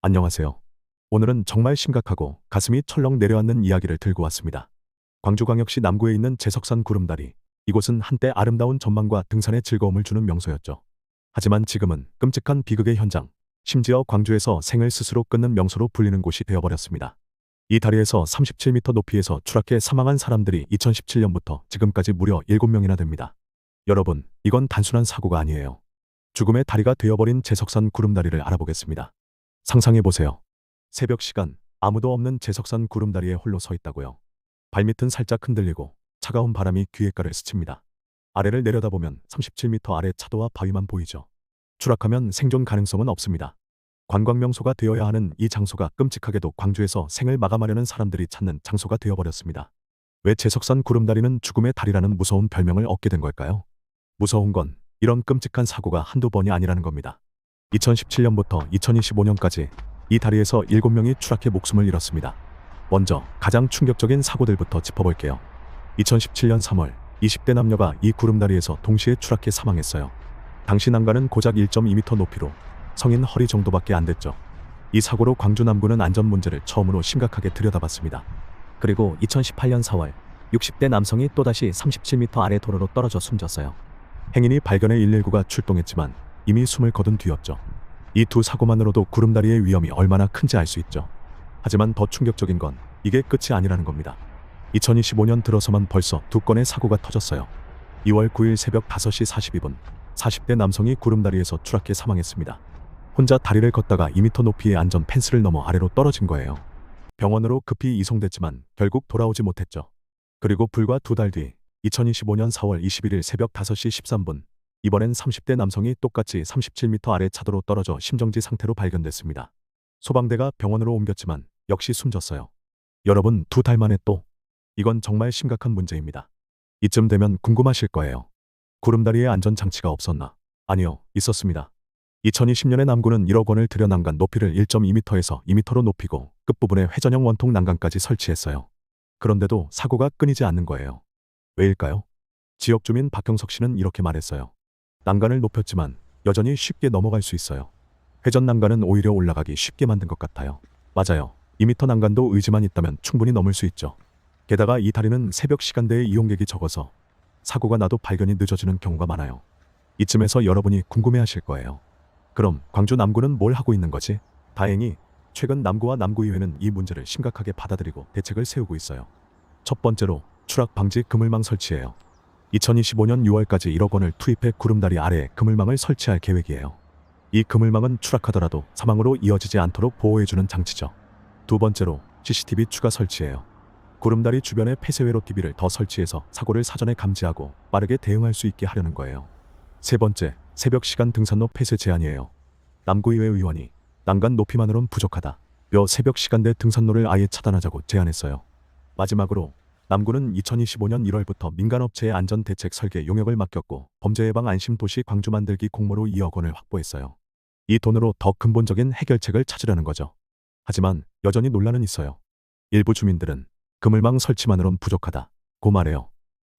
안녕하세요. 오늘은 정말 심각하고 가슴이 철렁 내려앉는 이야기를 들고 왔습니다. 광주광역시 남구에 있는 제석산 구름다리. 이곳은 한때 아름다운 전망과 등산의 즐거움을 주는 명소였죠. 하지만 지금은 끔찍한 비극의 현장, 심지어 광주에서 생을 스스로 끊는 명소로 불리는 곳이 되어버렸습니다. 이 다리에서 37m 높이에서 추락해 사망한 사람들이 2017년부터 지금까지 무려 7명이나 됩니다. 여러분, 이건 단순한 사고가 아니에요. 죽음의 다리가 되어버린 제석산 구름다리를 알아보겠습니다. 상상해보세요. 새벽 시간, 아무도 없는 제석산 구름다리에 홀로 서 있다고요. 발밑은 살짝 흔들리고 차가운 바람이 귓가를 스칩니다. 아래를 내려다보면 37m 아래 차도와 바위만 보이죠. 추락하면 생존 가능성은 없습니다. 관광명소가 되어야 하는 이 장소가 끔찍하게도 광주에서 생을 마감하려는 사람들이 찾는 장소가 되어버렸습니다. 왜 제석산 구름다리는 죽음의 다리라는 무서운 별명을 얻게 된 걸까요? 무서운 건 이런 끔찍한 사고가 한두 번이 아니라는 겁니다. 2017년부터 2025년까지 이 다리에서 7명이 추락해 목숨을 잃었습니다. 먼저 가장 충격적인 사고들부터 짚어볼게요. 2017년 3월 20대 남녀가 이 구름다리에서 동시에 추락해 사망했어요. 당시 난간은 고작 1.2m 높이로 성인 허리 정도밖에 안 됐죠. 이 사고로 광주 남구는 안전 문제를 처음으로 심각하게 들여다봤습니다. 그리고 2018년 4월 60대 남성이 또다시 37m 아래 도로로 떨어져 숨졌어요. 행인이 발견해 119가 출동했지만 이미 숨을 거둔 뒤였죠. 이 두 사고만으로도 구름다리의 위험이 얼마나 큰지 알 수 있죠. 하지만 더 충격적인 건 이게 끝이 아니라는 겁니다. 2025년 들어서만 벌써 2건의 사고가 터졌어요. 2월 9일 새벽 5시 42분 40대 남성이 구름다리에서 추락해 사망했습니다. 혼자 다리를 걷다가 2m 높이의 안전 펜스를 넘어 아래로 떨어진 거예요. 병원으로 급히 이송됐지만 결국 돌아오지 못했죠. 그리고 불과 2달 뒤 2025년 4월 21일 새벽 5시 13분 이번엔 30대 남성이 똑같이 37m 아래 차도로 떨어져 심정지 상태로 발견됐습니다. 소방대가 병원으로 옮겼지만 역시 숨졌어요. 여러분, 2달 만에 또? 이건 정말 심각한 문제입니다. 이쯤 되면 궁금하실 거예요. 구름다리에 안전장치가 없었나? 아니요, 있었습니다. 2020년에 남구는 1억 원을 들여 난간 높이를 1.2m에서 2m로 높이고 끝부분에 회전형 원통 난간까지 설치했어요. 그런데도 사고가 끊이지 않는 거예요. 왜일까요? 지역 주민 박형석 씨는 이렇게 말했어요. 난간을 높였지만 여전히 쉽게 넘어갈 수 있어요. 회전 난간은 오히려 올라가기 쉽게 만든 것 같아요. 맞아요. 2m 난간도 의지만 있다면 충분히 넘을 수 있죠. 게다가 이 다리는 새벽 시간대에 이용객이 적어서 사고가 나도 발견이 늦어지는 경우가 많아요. 이쯤에서 여러분이 궁금해하실 거예요. 그럼 광주 남구는 뭘 하고 있는 거지? 다행히 최근 남구와 남구의회는 이 문제를 심각하게 받아들이고 대책을 세우고 있어요. 첫 번째로 추락 방지 그물망 설치예요. 2025년 6월까지 1억 원을 투입해 구름다리 아래에 그물망을 설치할 계획이에요. 이 그물망은 추락하더라도 사망으로 이어지지 않도록 보호해주는 장치죠. 두 번째로 CCTV 추가 설치예요. 구름다리 주변에 폐쇄회로 TV를 더 설치해서 사고를 사전에 감지하고 빠르게 대응할 수 있게 하려는 거예요. 세 번째, 새벽 시간 등산로 폐쇄 제한이에요. 남구의회 의원이 난간 높이만으론 부족하다. 며 새벽 시간대 등산로를 아예 차단하자고 제안했어요. 마지막으로 남구는 2025년 1월부터 민간업체의 안전대책 설계 용역을 맡겼고 범죄예방 안심도시 광주 만들기 공모로 2억 원을 확보했어요. 이 돈으로 더 근본적인 해결책을 찾으려는 거죠. 하지만 여전히 논란은 있어요. 일부 주민들은 그물망 설치만으론 부족하다고 말해요.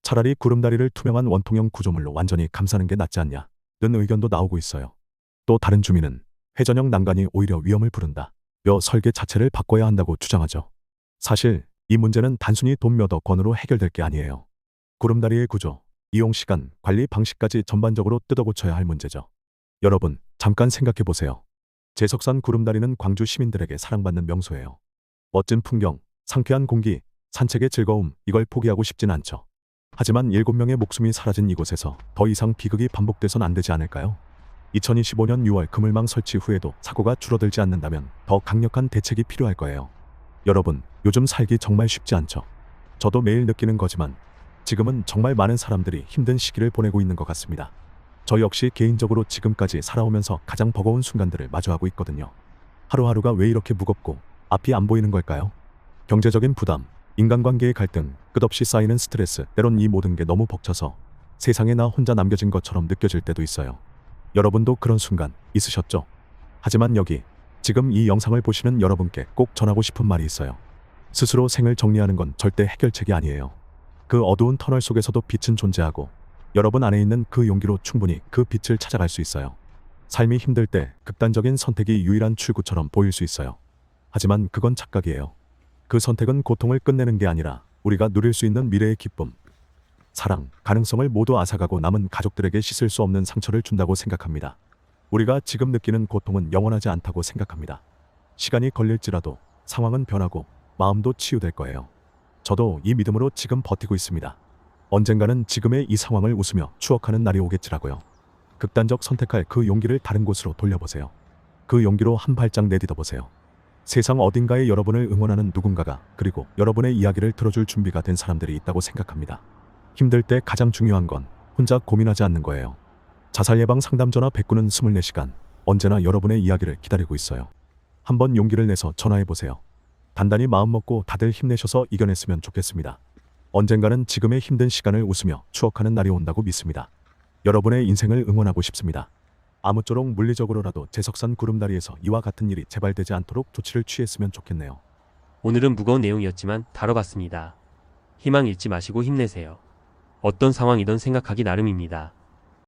차라리 구름다리를 투명한 원통형 구조물로 완전히 감싸는 게 낫지 않냐는 의견도 나오고 있어요. 또 다른 주민은 회전형 난간이 오히려 위험을 부른다. 며 설계 자체를 바꿔야 한다고 주장하죠. 사실 이 문제는 단순히 돈 몇 억 원으로 해결될 게 아니에요. 구름다리의 구조, 이용 시간, 관리 방식까지 전반적으로 뜯어고쳐야 할 문제죠. 여러분, 잠깐 생각해 보세요. 제석산 구름다리는 광주 시민들에게 사랑받는 명소예요. 멋진 풍경, 상쾌한 공기, 산책의 즐거움, 이걸 포기하고 싶진 않죠. 하지만 7명의 목숨이 사라진 이곳에서 더 이상 비극이 반복돼선 안 되지 않을까요? 2025년 6월 그물망 설치 후에도 사고가 줄어들지 않는다면 더 강력한 대책이 필요할 거예요. 여러분, 요즘 살기 정말 쉽지 않죠. 저도 매일 느끼는 거지만 지금은 정말 많은 사람들이 힘든 시기를 보내고 있는 것 같습니다. 저 역시 개인적으로 지금까지 살아오면서 가장 버거운 순간들을 마주하고 있거든요. 하루하루가 왜 이렇게 무겁고 앞이 안 보이는 걸까요? 경제적인 부담, 인간관계의 갈등, 끝없이 쌓이는 스트레스, 때론 이 모든 게 너무 벅차서 세상에 나 혼자 남겨진 것처럼 느껴질 때도 있어요. 여러분도 그런 순간 있으셨죠? 하지만 여기 지금 이 영상을 보시는 여러분께 꼭 전하고 싶은 말이 있어요. 스스로 생을 정리하는 건 절대 해결책이 아니에요. 그 어두운 터널 속에서도 빛은 존재하고 여러분 안에 있는 그 용기로 충분히 그 빛을 찾아갈 수 있어요. 삶이 힘들 때 극단적인 선택이 유일한 출구처럼 보일 수 있어요. 하지만 그건 착각이에요. 그 선택은 고통을 끝내는 게 아니라 우리가 누릴 수 있는 미래의 기쁨, 사랑, 가능성을 모두 앗아가고 남은 가족들에게 씻을 수 없는 상처를 준다고 생각합니다. 우리가 지금 느끼는 고통은 영원하지 않다고 생각합니다. 시간이 걸릴지라도 상황은 변하고 마음도 치유될 거예요. 저도 이 믿음으로 지금 버티고 있습니다. 언젠가는 지금의 이 상황을 웃으며 추억하는 날이 오겠지라고요. 극단적 선택할 그 용기를 다른 곳으로 돌려보세요. 그 용기로 한 발짝 내딛어 보세요. 세상 어딘가에 여러분을 응원하는 누군가가, 그리고 여러분의 이야기를 들어줄 준비가 된 사람들이 있다고 생각합니다. 힘들 때 가장 중요한 건 혼자 고민하지 않는 거예요. 자살 예방 상담 전화 109는 24시간 언제나 여러분의 이야기를 기다리고 있어요. 한번 용기를 내서 전화해 보세요. 단단히 마음 먹고 다들 힘내셔서 이겨냈으면 좋겠습니다. 언젠가는 지금의 힘든 시간을 웃으며 추억하는 날이 온다고 믿습니다. 여러분의 인생을 응원하고 싶습니다. 아무쪼록 물리적으로라도 제석산 구름다리에서 이와 같은 일이 재발되지 않도록 조치를 취했으면 좋겠네요. 오늘은 무거운 내용이었지만 다뤄봤습니다. 희망 잃지 마시고 힘내세요. 어떤 상황이든 생각하기 나름입니다.